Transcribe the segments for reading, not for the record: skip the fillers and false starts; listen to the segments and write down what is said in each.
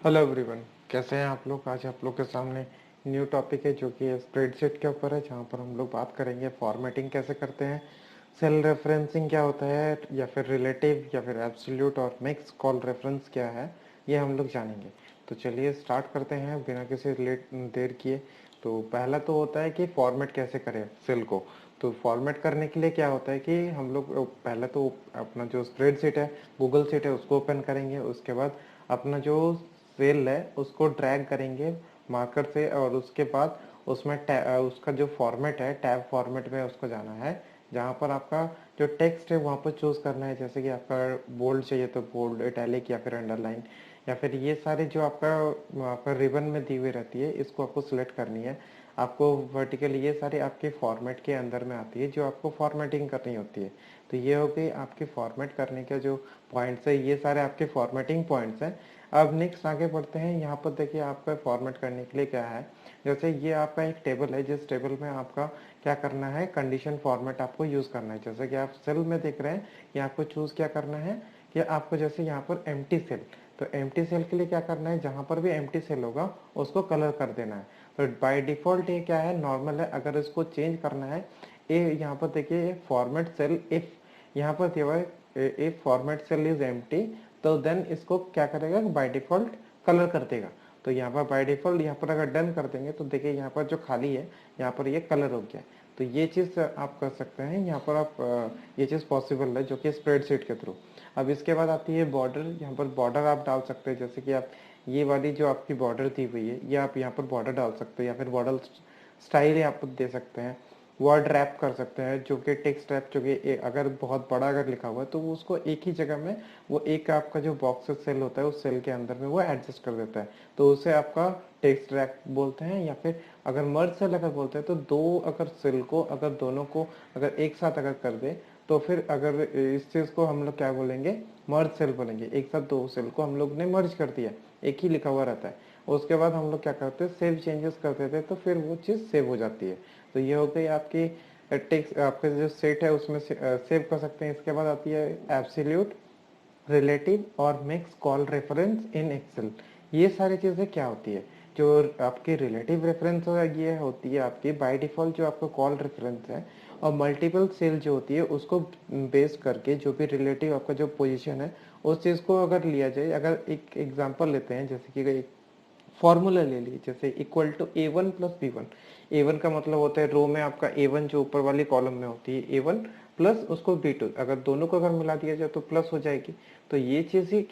Hello everyone, कैसे हैं आप लोग। आज आप लोग के सामने न्यू टॉपिक है जो कि स्प्रेडशीट के ऊपर है, जहां पर हम लोग बात करेंगे फॉर्मेटिंग कैसे करते हैं, सेल रेफरेंसिंग क्या होता है, या फिर रिलेटिव या फिर एब्सोल्यूट और मिक्स कॉल रेफरेंस क्या है, ये हम लोग जानेंगे। तो चलिए स्टार्ट करते हैं बिना किसी लेट देर किए। तो पहला तो होता है कि फॉर्मेट कैसे करें सेल को। तो फॉर्मेट करने के लिए क्या होता है कि हम लोग पहले तो अपना जो स्प्रेडशीट है, गूगल शीट है, उसको ओपन करेंगे। उसके बाद अपना जो सेल है उसको ड्रैग करेंगे मार्कर से, और उसके बाद उसमें उसका जो फॉर्मेट है टैब फॉर्मेट में उसको जाना है, जहाँ पर आपका जो टेक्स्ट है वहाँ पर चूज करना है। जैसे कि आपका बोल्ड चाहिए तो बोल्ड, इटैलिक या फिर अंडरलाइन, या फिर ये सारे जो आपका वहाँ पर रिबन में दी हुई रहती है, इसको आपको सिलेक्ट करनी है। आपको वर्टिकल ये सारे आपके फॉर्मेट के अंदर में आती है जो आपको फॉर्मेटिंग करनी होती है। तो ये हो गई आपके फॉर्मेट करने के जो पॉइंट्स है, ये सारे आपके फॉर्मेटिंग पॉइंट्स हैं। अब नेक्स्ट आगे बढ़ते हैं। यहाँ पर देखिए आपका फॉर्मेट करने के लिए क्या है। जैसे ये आपका एक टेबल है, जिस टेबल में आपका क्या करना है, कंडीशन फॉर्मेट आपको यूज़ करना है। जैसे कि आप सेल में देख रहे हैं कि आपको चूज़ क्या करना है कि आपको जैसे यहाँ पर एम्प्टी सेल, तो एम्प्टी सेल के लिए क्या करना है, जहाँ पर भी एम्प्टी सेल होगा उसको कलर कर देना है। तो बाय डिफ़ॉल्ट ये क्या है, नॉर्मल है। अगर इसको चेंज करना है, ये यहाँ पर देखिए फॉर्मेट सेल इफ़, यहाँ पर दिया हुआ है if format cell is empty, तो देन इसको क्या करेगा, बाय डिफ़ॉल्ट कलर कर देगा। तो यहाँ पर बाय डिफ़ॉल्ट यहाँ पर अगर डन कर देंगे तो देखिए यहाँ पर जो खाली है यहाँ पर ये कलर हो गया। तो ये चीज़ आप कर सकते हैं, यहाँ पर आप ये चीज़ पॉसिबल है जो कि स्प्रेडशीट के थ्रू। अब इसके बाद आती है बॉर्डर। यहाँ पर बॉर्डर आप डाल सकते हैं, जैसे कि आप ये वाली जो आपकी बॉर्डर दी हुई है ये आप यहाँ पर बॉर्डर डाल सकते हैं, या फिर बॉर्डर स्टाइल आप दे सकते हैं। वर्ड रैप कर सकते हैं, जो कि टेक्स्ट रैप, जो कि अगर बहुत बड़ा अगर लिखा हुआ है तो वो उसको एक ही जगह में, वो एक आपका जो बॉक्स सेल होता है उस सेल के अंदर में वो एडजस्ट कर देता है। तो उसे आपका टेक्स्ट रैप बोलते हैं। या फिर अगर मर्ज सेल अगर बोलते हैं तो दो अगर सेल को, अगर दोनों को अगर एक साथ अगर कर दे, तो फिर अगर इस चीज़ को हम लोग क्या बोलेंगे, मर्ज सेल बोलेंगे। एक साथ दो सेल को हम लोग ने मर्ज कर दिया, एक ही लिखा हुआ रहता है। उसके बाद हम लोग क्या करते हैं, सेव चेंजेस कर देते हैं, तो फिर वो चीज़ सेव हो जाती है। तो ये हो गई आपकी टेक्स्ट, आपका जो सेट है उसमें सेव कर सकते हैं। इसके बाद आती है एब्सोल्यूट, रिलेटिव और mix call reference in Excel. ये सारी चीज़ें क्या होती है, जो आपकी रिलेटिव रेफरेंस ये होती है आपकी बाय डिफ़ॉल्ट जो आपका कॉल रेफरेंस है, और मल्टीपल सेल जो होती है उसको बेस करके जो भी रिलेटिव आपका जो पोजीशन है उस चीज़ को अगर लिया जाए। अगर एक एग्जांपल लेते हैं, जैसे कि एक फॉर्मूला ले लीजिए, जैसे equal to A one plus B one. A one का मतलब होता है रो में आपका ए वन जो ऊपर वाली कॉलम में होती है ए वन, प्लस उसको बी टू, अगर दोनों को अगर मिला दिया जाए तो प्लस हो जाएगी। तो ये चीज़ ही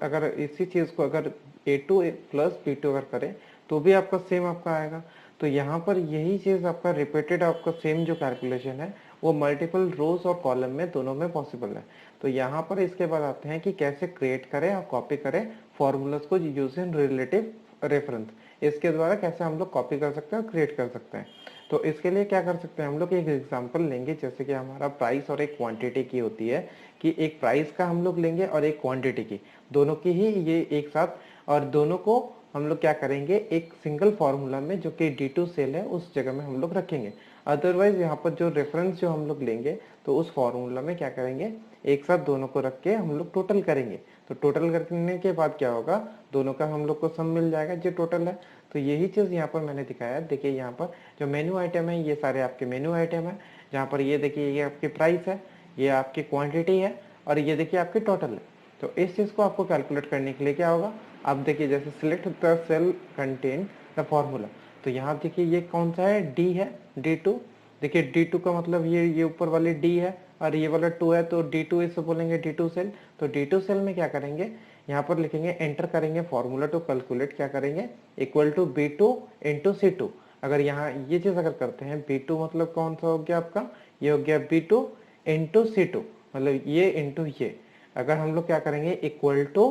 अगर इसी चीज़ को अगर ए टू प्लस बी टू अगर करें तो भी आपका सेम आपका आएगा। तो यहाँ पर यही चीज़ आपका रिपीटेड आपका सेम जो कैलकुलेशन है वो मल्टीपल रोज और कॉलम में दोनों में पॉसिबल है। तो यहाँ पर इसके बाद आते हैं कि कैसे क्रिएट करें और कॉपी करें फॉर्मूलाज को यूज इन रिलेटिव रेफरेंस। इसके द्वारा कैसे हम लोग कॉपी कर सकते हैं और क्रिएट कर सकते हैं। तो इसके लिए क्या कर सकते हैं, हम लोग एक एग्जांपल लेंगे। जैसे कि हमारा प्राइस और एक क्वांटिटी की होती है, कि एक प्राइस का हम लोग लेंगे और एक क्वांटिटी की, दोनों की ही ये एक साथ, और दोनों को हम लोग क्या करेंगे, एक सिंगल फार्मूला में जो कि D2 सेल है उस जगह में हम लोग रखेंगे। अदरवाइज यहाँ पर जो रेफरेंस जो हम लोग लेंगे तो उस फार्मूला में क्या करेंगे, एक साथ दोनों को रख के हम लोग टोटल करेंगे। तो टोटल करने के बाद क्या होगा, दोनों का हम लोग को सम मिल जाएगा जो टोटल है। तो यही चीज़ यहाँ पर मैंने दिखाया है। देखिए यहाँ पर जो मेन्यू आइटम है ये सारे आपके मेन्यू आइटम है, जहाँ पर ये देखिए ये आपकी प्राइस है, ये आपकी क्वांटिटी है, और ये देखिए आपकी टोटल है। तो इस चीज़ को आपको कैलकुलेट करने के लिए क्या होगा, आप देखिए जैसे select the cell contain the formula. तो यहाँ देखिए ये कौन सा है, डी है, D2। देखिए D2 का मतलब ये ऊपर वाली डी है और ये वाला 2 है, तो D2 इसे बोलेंगे D2 सेल। तो D2 सेल में क्या करेंगे, यहाँ पर लिखेंगे, एंटर करेंगे फॉर्मूला टू कैलकुलेट, क्या करेंगे, equal to B2 into C2। अगर यहाँ ये चीज़ अगर करते हैं, B2 मतलब कौन सा हो गया आपका, ये हो गया B2 इंटू C2, मतलब ये इंटू ये। अगर हम लोग क्या करेंगे, equal to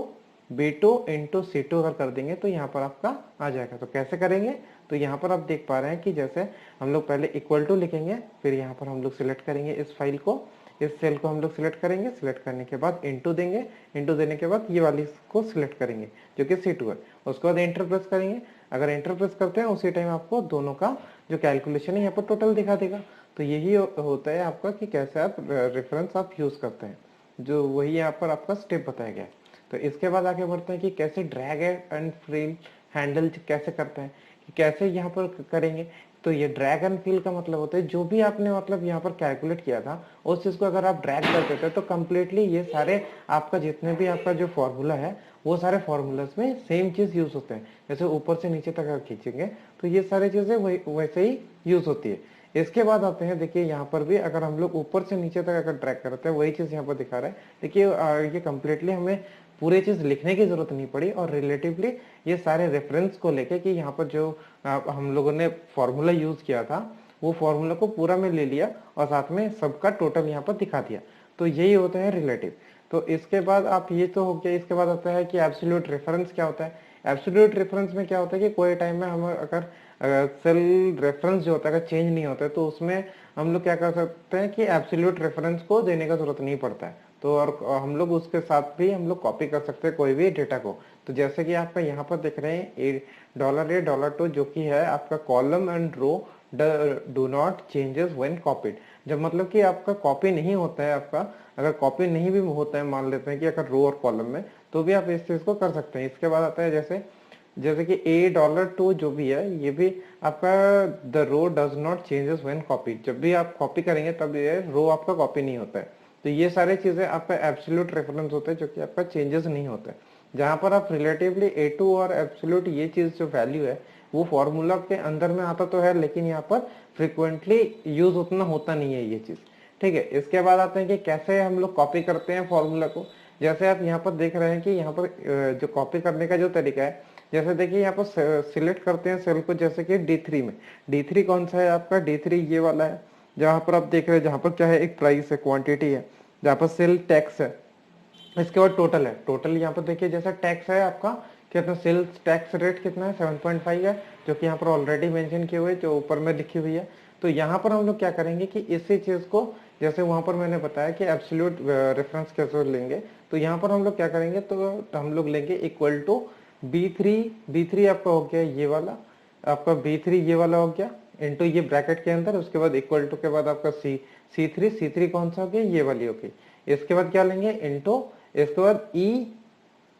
B2 into C2 अगर कर देंगे तो यहाँ पर आपका आ जाएगा। तो कैसे करेंगे, तो यहाँ पर आप देख पा रहे हैं कि जैसे हम लोग पहले इक्वल टू लिखेंगे, फिर यहाँ पर हम लोग सिलेक्ट करेंगे इस फाइल को, इस सेल को हम लोग सिलेक्ट करेंगे, सिलेक्ट करने के बाद इंटू देंगे, इंटू देने के बाद ये वाली को सिलेक्ट करेंगे जो कि C2 है। उसके बाद एंटर प्रेस करेंगे। अगर एंटर प्रेस करते हैं उसी टाइम आपको दोनों का जो कैलकुलेशन है यहाँ पर टोटल दिखा देगा। तो यही होता है आपका कि कैसे आप रेफरेंस आप यूज़ करते हैं, जो वही यहाँ पर आपका स्टेप बताया गया है। तो इसके बाद आगे बढ़ते हैं कि कैसे ड्रैग एंड फील हैंडल कैसे करते हैं, कि कैसे यहाँ पर करेंगे। तो ये ड्रैग एंड फील का मतलब होता है जो भी आपने मतलब यहाँ पर कैलकुलेट किया था उस चीज को अगर आप ड्रैग कर देते हैं तो कम्प्लीटली ये सारे आपका जितने भी आपका जो फॉर्मूला है वो सारे फॉर्मूलाज में सेम चीज यूज होते हैं। जैसे ऊपर से नीचे तक अगर खींचेंगे तो ये सारी चीजें वैसे ही यूज होती है। इसके बाद आते हैं, देखिए यहाँ पर भी अगर हम लोग ऊपर से नीचे तक अगर ट्रैक करते हैं वही चीज यहाँ पर दिखा रहा है। देखिए ये कम्प्लीटली हमें पूरी चीज लिखने की जरूरत नहीं पड़ी और रिलेटिवली ये सारे रेफरेंस को लेके कि यहाँ पर जो हम लोगों ने फॉर्मूला यूज किया था वो फॉर्मूला को पूरा में ले लिया और साथ में सबका टोटल यहाँ पर दिखा दिया। तो यही होता है रिलेटिव। तो इसके बाद आप ये तो हो गया। इसके बाद आता है कि एब्सोल्यूट रेफरेंस क्या होता है। एब्सोल्यूट रेफरेंस में क्या होता है कि कोई टाइम में हम अगर सेल रेफरेंस जो होता है अगर चेंज नहीं होता है तो उसमें हम लोग क्या कर सकते हैं कि एब्सोल्यूट रेफरेंस को देने का जरूरत नहीं पड़ता है। तो और हम लोग उसके साथ भी हम लोग कॉपी कर सकते हैं कोई भी डेटा को। तो जैसे कि आपका यहाँ पर देख रहे हैं $A $2 जो कि है आपका column and row do not changes when copied. जब मतलब कि आपका कॉपी नहीं होता है, आपका अगर कॉपी नहीं भी होता है, मान लेते हैं कि अगर रो और कॉलम में, तो भी आप इस चीज को कर सकते हैं। इसके बाद आता है जैसे जैसे कि $A जो भी है ये भी आपका the row does not changes when copy. जब भी आप कॉपी करेंगे तब ये रो आपका कॉपी नहीं होता है। तो ये सारी चीजें आपका एब्सोल्यूट रेफरेंस होता है जो कि आपका चेंजेस नहीं होता है। जहां पर आप रिलेटिवली A2 और एब्सोल्यूट ये चीज जो वैल्यू है वो फॉर्मूला के अंदर में आता तो है लेकिन यहाँ पर फ्रिक्वेंटली यूज उतना होता नहीं है ये चीज। ठीक है। इसके बाद आते हैं कि कैसे हम लोग कॉपी करते हैं फॉर्मूला को। जैसे आप यहाँ पर देख रहे हैं कि यहाँ पर जो कॉपी करने का जो तरीका है, जैसे देखिए यहाँ पर सिलेक्ट करते हैं सेल को, जैसे कि D3 में। D3 कौन सा है आपका? D3 ये वाला है जहां पर आप देख रहे हैं, जहां पर क्या है, एक प्राइस है, क्वांटिटी है, जहां पर सेल टैक्स है, इसके बाद टोटल है। टोटल यहाँ पर देखिए जैसा टैक्स है आपका कितना, सेल्स टैक्स रेट कितना है 7.5 है, जो कि यहाँ पर ऑलरेडी मेंशन किए हुए जो ऊपर में लिखी हुई है। तो यहाँ पर हम लोग क्या करेंगे कि इसी चीज को, जैसे वहां पर मैंने बताया कि एब्सोल्यूट रेफरेंस कैसे लेंगे, तो यहाँ पर हम लोग क्या करेंगे, तो हम लोग लेंगे इक्वल टू B3 आपका हो गया ये वाला, आपका B3 ये वाला हो गया इनटू ये ब्रैकेट के अंदर, उसके बाद इक्वल टू के बाद आपका C3 कौन सा हो गया, ये वाली हो गई। इसके बाद क्या लेंगे इनटू, इसके बाद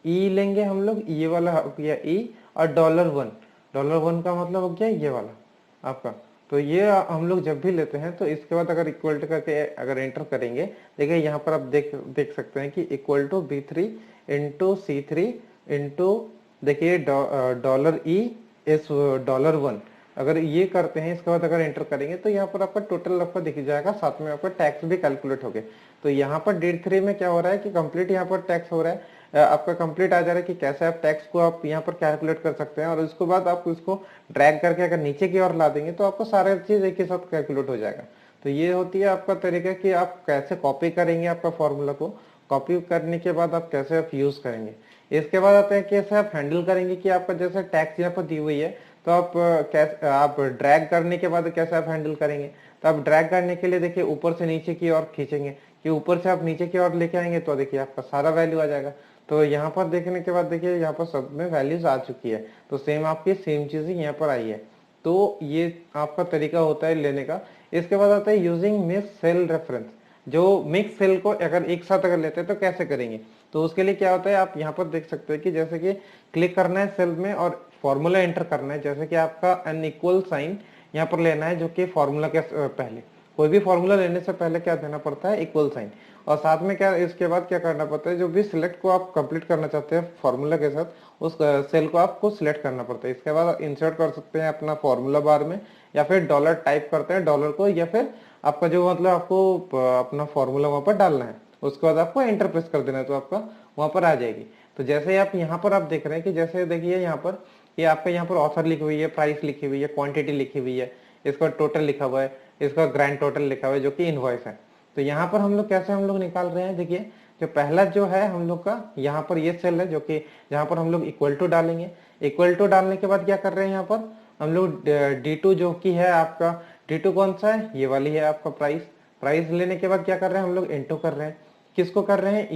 ई लेंगे हम लोग, ये वाला हो गया ई, और $1 का मतलब हो गया ये वाला आपका। तो ये हम लोग जब भी लेते हैं तो इसके बाद अगर इक्वल टू करके अगर एंटर करेंगे, देखिए यहाँ पर आप देख सकते हैं कि equal to B3 into C3 into देखिए $E इस $1। अगर ये करते हैं इसके बाद अगर एंटर करेंगे तो यहाँ पर आपका टोटल आपका दिख जाएगा, साथ में आपका टैक्स भी कैलकुलेट हो गया। तो यहाँ पर D3 में क्या हो रहा है कि कंप्लीट यहाँ पर टैक्स हो रहा है, आपका कंप्लीट आ जा रहा है कि कैसे आप टैक्स को आप यहाँ पर कैलकुलेट कर सकते हैं। और उसके बाद आप इसको ड्रैग करके अगर नीचे की ओर ला देंगे तो आपको सारे चीज एक ही साथ कैलकुलेट हो जाएगा। तो ये होती है आपका तरीका कि आप कैसे कॉपी करेंगे आपका फॉर्मूला को, कॉपी करने के बाद आप कैसे आप यूज करेंगे। इसके बाद आते हैं कैसे आप हैंडल करेंगे कि आपका जैसे टैक्स यहाँ पर दी हुई है, तो आप कैसे आप ड्रैग करने के बाद कैसे आप हैंडल करेंगे। तो आप ड्रैग करने के लिए देखिए ऊपर से नीचे की ओर खींचेंगे, कि ऊपर से आप नीचे की ओर लेके आएंगे तो देखिए आपका सारा वैल्यू आ जाएगा। तो यहाँ पर देखने के बाद देखिए यहाँ पर सब में वैल्यूज आ चुकी है, तो सेम आपकी सेम चीज यहाँ पर आई है। तो ये आपका तरीका होता है लेने का। इसके बाद आता है यूजिंग मिक्स सेल रेफरेंस। जो मिक्स सेल को अगर एक साथ अगर लेते हैं तो कैसे करेंगे, तो उसके लिए क्या होता है, आप यहाँ पर देख सकते हैं कि जैसे कि क्लिक करना है सेल में और फॉर्मूला एंटर करना है। जैसे कि आपका अनइक्वल साइन यहाँ पर लेना है, जो कि फॉर्मूला के पहले, कोई भी फॉर्मूला लेने से पहले क्या देना पड़ता है, इक्वल साइन। और साथ में क्या इसके बाद क्या करना पड़ता है, जो भी सिलेक्ट को आप कंप्लीट करना चाहते हैं फॉर्मूला के साथ उस सेल को आपको सिलेक्ट करना पड़ता है। इसके बाद आप इंसर्ट कर सकते हैं अपना फॉर्मूला बार में, या फिर डॉलर टाइप करते हैं डॉलर को, या फिर आपका जो मतलब आपको अपना फॉर्मूला वहां पर डालना है, उसके बाद आपको एंटर प्रेस कर देना है तो आपका वहां पर आ जाएगी। तो जैसे आप यहाँ पर आप देख रहे हैं कि जैसे देखिए यहाँ पर ये आपका यहाँ पर ऑथर लिखी हुई है, प्राइस लिखी हुई है, क्वांटिटी लिखी हुई है, इसका टोटल लिखा हुआ है, इसका ग्रैंड टोटल लिखा हुआ है जो कि इनवॉइस है। तो यहाँ पर हम लोग कैसे हम लोग निकाल रहे हैं, देखिए जो पहला जो है हम लोग का यहाँ पर ये सेल है, जो कि जहाँ पर हम लोग इक्वल टू डालेंगे। इक्वल टू डालने के बाद क्या कर रहे हैं, यहाँ पर हम लोग D2 जो कि है आपका, D2 कौन सा है, ये वाली है आपका प्राइस। प्राइस लेने के बाद क्या कर रहे हैं हम लोग, इंटू कर रहे हैं, किसको कर रहे हैं,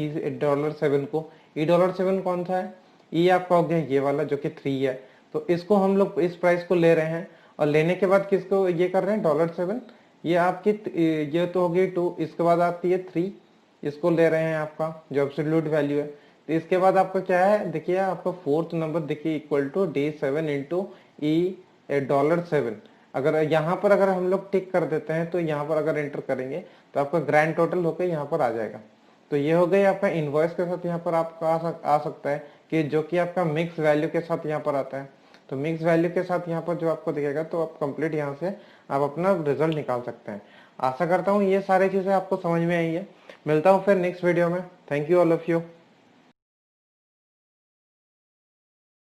$7 को। $7 कौन सा है, ये आपका हो गया ये वाला जो कि 3 है। तो इसको हम लोग इस प्राइस को ले रहे हैं, और लेने के बाद किसको ये कर रहे हैं, $7। ये आपकी ये तो हो गई 2, इसके बाद आती है 3, इसको ले रहे हैं आपका जो एब्सोल्यूट वैल्यू है। तो इसके बाद आपका क्या है, देखिए आपका फोर्थ नंबर देखिए इक्वल टू D7 इंटू $7। अगर यहाँ पर अगर हम लोग टिक कर देते हैं तो यहाँ पर अगर एंटर करेंगे तो आपका ग्रैंड टोटल होकर यहाँ पर आ जाएगा। तो ये हो गई आपका इनवॉइस के साथ यहाँ पर आपका आ सकता है कि जो कि आपका मिक्स वैल्यू के साथ यहाँ पर आता है। तो मिक्स वैल्यू के साथ यहाँ पर जो आपको दिखेगा तो आप कंप्लीट यहाँ से आप अपना रिजल्ट निकाल सकते हैं। आशा करता हूँ ये सारी चीज़ें आपको समझ में आई है। मिलता हूँ फिर नेक्स्ट वीडियो में। Thank you all of you.